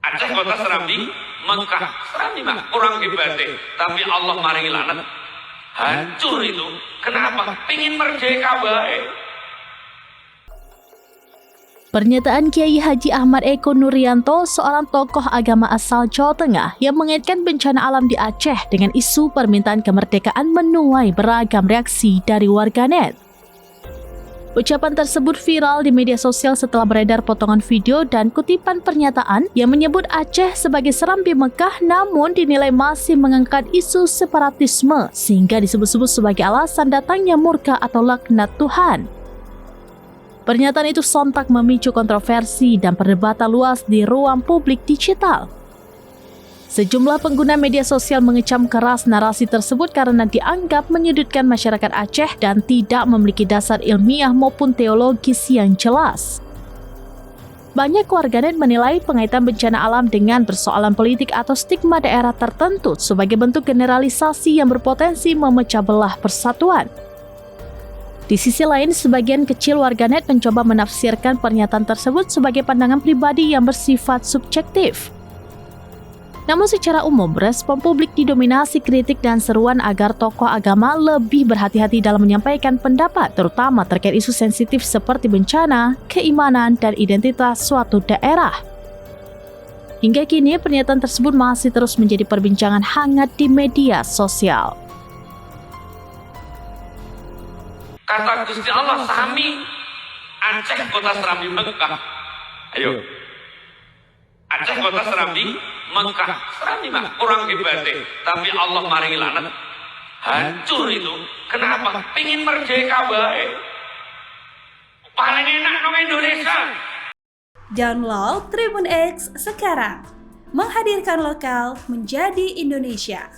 Aceh kota Serambi, Mekah. Serambi mah orang hebat, tapi Allah maringi laknat. Hancur itu. Kenapa? Pengen merdeka baik. Pernyataan Kiai Haji Ahmad Eko Nuryanto, seorang tokoh agama asal Jawa Tengah yang mengaitkan bencana alam di Aceh dengan isu permintaan kemerdekaan menuai beragam reaksi dari warganet. Ucapan tersebut viral di media sosial setelah beredar potongan video dan kutipan pernyataan yang menyebut Aceh sebagai Serambi Mekah namun dinilai masih mengangkat isu separatisme sehingga disebut-sebut sebagai alasan datangnya murka atau laknat Tuhan. Pernyataan itu sontak memicu kontroversi dan perdebatan luas di ruang publik digital. Sejumlah pengguna media sosial mengecam keras narasi tersebut karena dianggap menyudutkan masyarakat Aceh dan tidak memiliki dasar ilmiah maupun teologis yang jelas. Banyak warganet menilai pengaitan bencana alam dengan persoalan politik atau stigma daerah tertentu sebagai bentuk generalisasi yang berpotensi memecah belah persatuan. Di sisi lain, sebagian kecil warganet mencoba menafsirkan pernyataan tersebut sebagai pandangan pribadi yang bersifat subjektif. Namun secara umum, respon publik didominasi kritik dan seruan agar tokoh agama lebih berhati-hati dalam menyampaikan pendapat, terutama terkait isu sensitif seperti bencana, keimanan, dan identitas suatu daerah. Hingga kini, pernyataan tersebut masih terus menjadi perbincangan hangat di media sosial. Kata Gusti Allah sami Aceh kota Serambi Mekah. Ayo. Aceh kota Serambi Mekah. Serambi mah orang hebat, tapi Allah maringi laknat. Hancur itu. Kenapa? Pengen merdeka baik. Paling enak dong Indonesia. Download Tribun X sekarang. Menghadirkan lokal menjadi Indonesia.